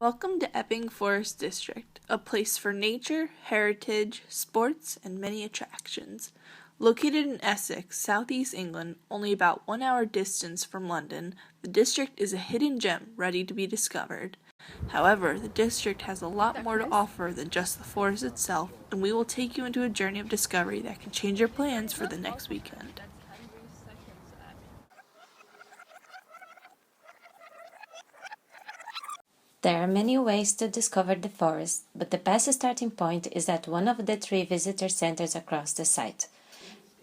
Welcome to Epping Forest District, a place for nature, heritage, sports, and many attractions. Located in Essex, southeast England, only about 1 hour distance from London, the district is a hidden gem ready to be discovered. However, the district has a lot more to offer than just the forest itself, and we will take you into a journey of discovery that can change your plans for the next weekend. There are many ways to discover the forest, but the best starting point is at one of the 3 visitor centers across the site.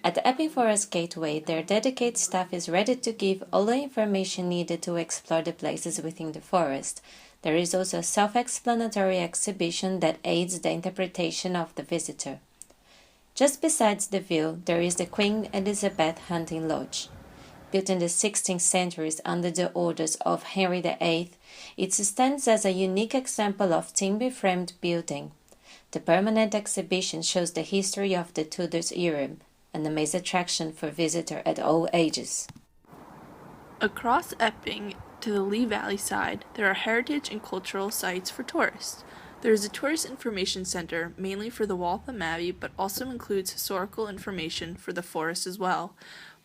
At the Epping Forest Gateway, their dedicated staff is ready to give all the information needed to explore the places within the forest. There is also a self-explanatory exhibition that aids the interpretation of the visitor. Just besides the view, there is the Queen Elizabeth Hunting Lodge. Built in the 16th century under the orders of Henry VIII, it stands as a unique example of timber-framed building. The permanent exhibition shows the history of the Tudor era, an amazing attraction for visitors at all ages. Across Epping to the Lee Valley side, there are heritage and cultural sites for tourists. There is a tourist information center mainly for the Waltham Abbey, but also includes historical information for the forest as well.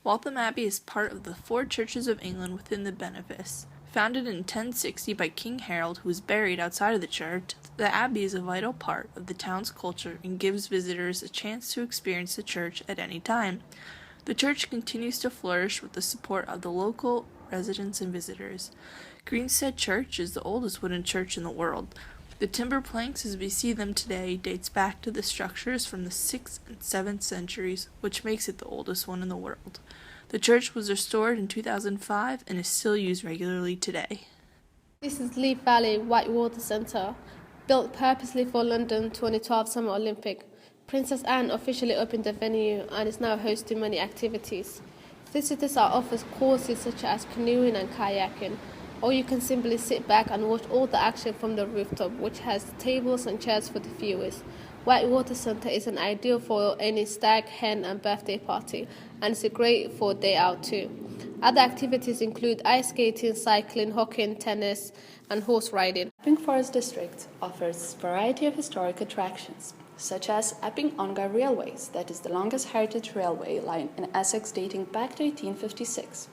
Waltham Abbey is part of the 4 churches of England within the benefice. Founded in 1060 by King Harold, who was buried outside of the church, the abbey is a vital part of the town's culture and gives visitors a chance to experience the church at any time. The church continues to flourish with the support of the local residents and visitors. Greenstead Church is the oldest wooden church in the world. The timber planks as we see them today dates back to the structures from the 6th and 7th centuries, which makes it the oldest one in the world. The church was restored in 2005 and is still used regularly today. This is Lee Valley Whitewater Centre, built purposely for London 2012 Summer Olympic. Princess Anne officially opened the venue and is now hosting many activities. Visitors are offered courses such as canoeing and kayaking, or you can simply sit back and watch all the action from the rooftop, which has tables and chairs for the viewers. Whitewater Centre is an ideal for any stag, hen and birthday party, and it's great for a day out too. Other activities include ice skating, cycling, hockey, tennis and horse riding. Epping Forest District offers a variety of historic attractions, such as Epping Ongar Railways, that is the longest heritage railway line in Essex dating back to 1856.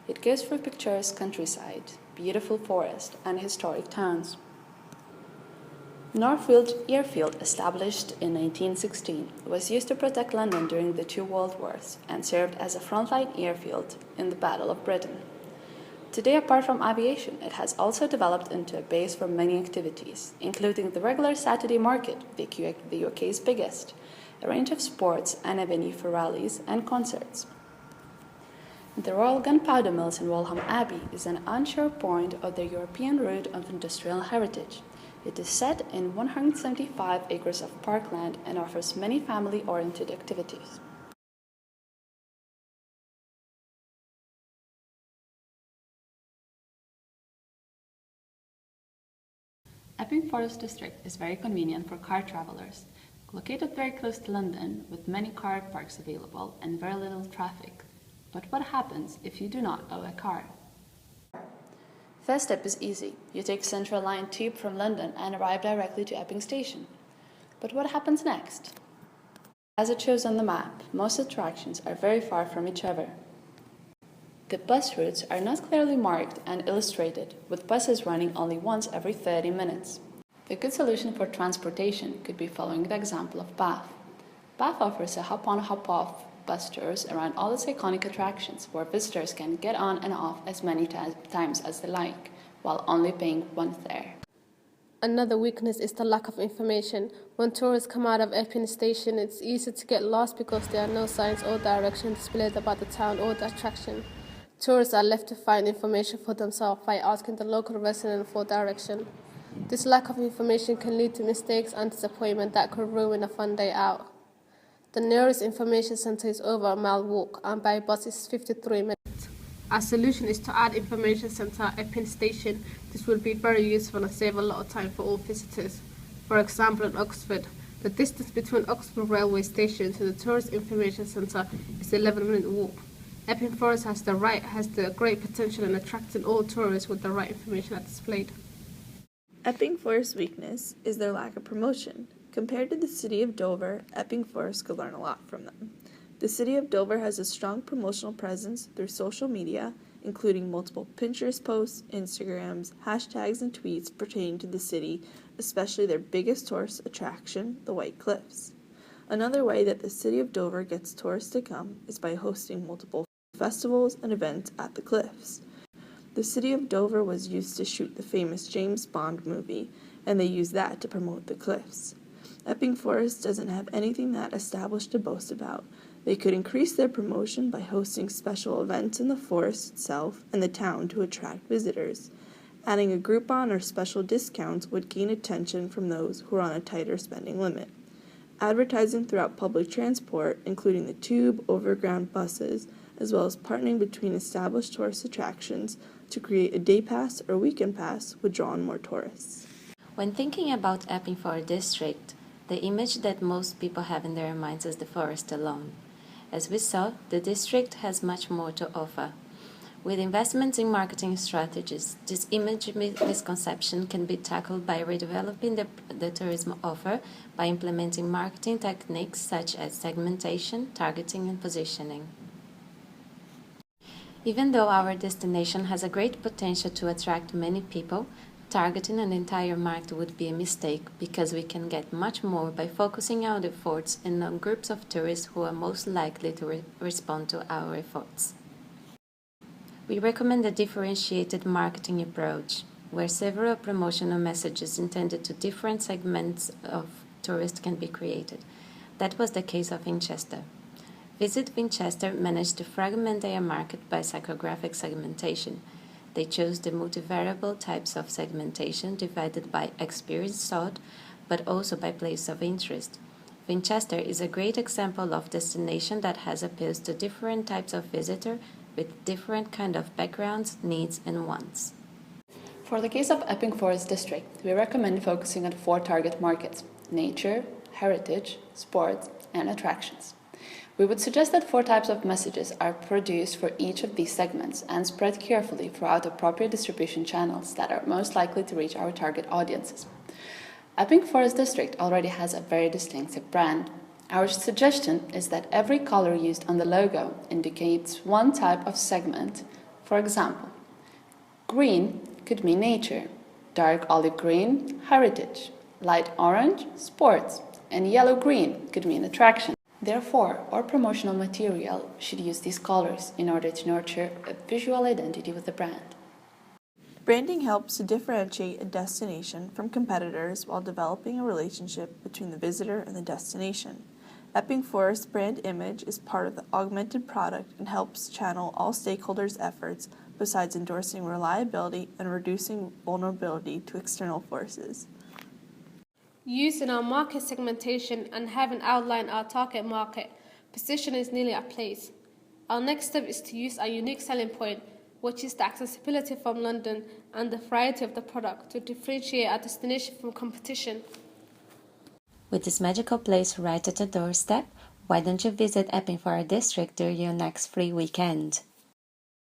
It goes through picturesque countryside, beautiful forest, and historic towns. Northfield Airfield, established in 1916, was used to protect London during the 2 World Wars and served as a frontline airfield in the Battle of Britain. Today, apart from aviation, it has also developed into a base for many activities, including the regular Saturday market, the UK's biggest, a range of sports, and a venue for rallies and concerts. The Royal Gunpowder Mills in Waltham Abbey is an onshore point of the European route of industrial heritage. It is set in 175 acres of parkland and offers many family-oriented activities. Epping Forest District is very convenient for car travelers. Located very close to London, with many car parks available and very little traffic. But what happens if you do not own a car? First step is easy. You take Central Line Tube from London and arrive directly to Epping Station. But what happens next? As it shows on the map, most attractions are very far from each other. The bus routes are not clearly marked and illustrated, with buses running only once every 30 minutes. The good solution for transportation could be following the example of Bath. Bath offers a hop-on, hop-off bus tours around all its iconic attractions, where visitors can get on and off as many times as they like, while only paying one fare. Another weakness is the lack of information. When tourists come out of Epping Station, it's easy to get lost because there are no signs or direction displayed about the town or the attraction. Tourists are left to find information for themselves by asking the local resident for direction. This lack of information can lead to mistakes and disappointment that could ruin a fun day out. The nearest information centre is over a mile walk, and by bus is 53 minutes. Our solution is to add information centre at Epping Station. This will be very useful and save a lot of time for all visitors. For example, in Oxford, the distance between Oxford railway station to the tourist information centre is 11-minute walk. Epping Forest has the great potential in attracting all tourists with the right information displayed. Epping Forest's weakness is their lack of promotion. Compared to the city of Dover, Epping Forest could learn a lot from them. The city of Dover has a strong promotional presence through social media, including multiple Pinterest posts, Instagrams, hashtags, and tweets pertaining to the city, especially their biggest tourist attraction, the White Cliffs. Another way that the city of Dover gets tourists to come is by hosting multiple festivals and events at the cliffs. The city of Dover was used to shoot the famous James Bond movie, and they used that to promote the cliffs. Epping Forest doesn't have anything that established to boast about. They could increase their promotion by hosting special events in the forest itself and the town to attract visitors. Adding a Groupon or special discounts would gain attention from those who are on a tighter spending limit. Advertising throughout public transport, including the tube, overground buses, as well as partnering between established tourist attractions to create a day pass or weekend pass would draw in more tourists. When thinking about Epping Forest District, the image that most people have in their minds is the forest alone. As we saw, the district has much more to offer. With investments in marketing strategies, this image misconception can be tackled by redeveloping the tourism offer by implementing marketing techniques such as segmentation, targeting, and positioning. Even though our destination has a great potential to attract many people, targeting an entire market would be a mistake because we can get much more by focusing our efforts on groups of tourists who are most likely to respond to our efforts. We recommend a differentiated marketing approach, where several promotional messages intended to different segments of tourists can be created. That was the case of Winchester. Visit Winchester managed to fragment their market by psychographic segmentation. They chose the multivariable types of segmentation divided by experience sought, but also by place of interest. Winchester is a great example of destination that has appeals to different types of visitor with different kind of backgrounds, needs, and wants. For the case of Epping Forest District, we recommend focusing on 4 target markets: nature, heritage, sports, and attractions. We would suggest that 4 types of messages are produced for each of these segments and spread carefully throughout appropriate distribution channels that are most likely to reach our target audiences. Epping Forest District already has a very distinctive brand. Our suggestion is that every color used on the logo indicates one type of segment. For example, green could mean nature, dark olive green, heritage, light orange, sports, and yellow-green could mean attraction. Therefore, our promotional material should use these colors in order to nurture a visual identity with the brand. Branding helps to differentiate a destination from competitors while developing a relationship between the visitor and the destination. Epping Forest's brand image is part of the augmented product and helps channel all stakeholders' efforts besides endorsing reliability and reducing vulnerability to external forces. Using our market segmentation and having outlined our target market, position is nearly at place. Our next step is to use our unique selling point, which is the accessibility from London and the variety of the product to differentiate our destination from competition. With this magical place right at your doorstep, why don't you visit Epping Forest District during your next free weekend?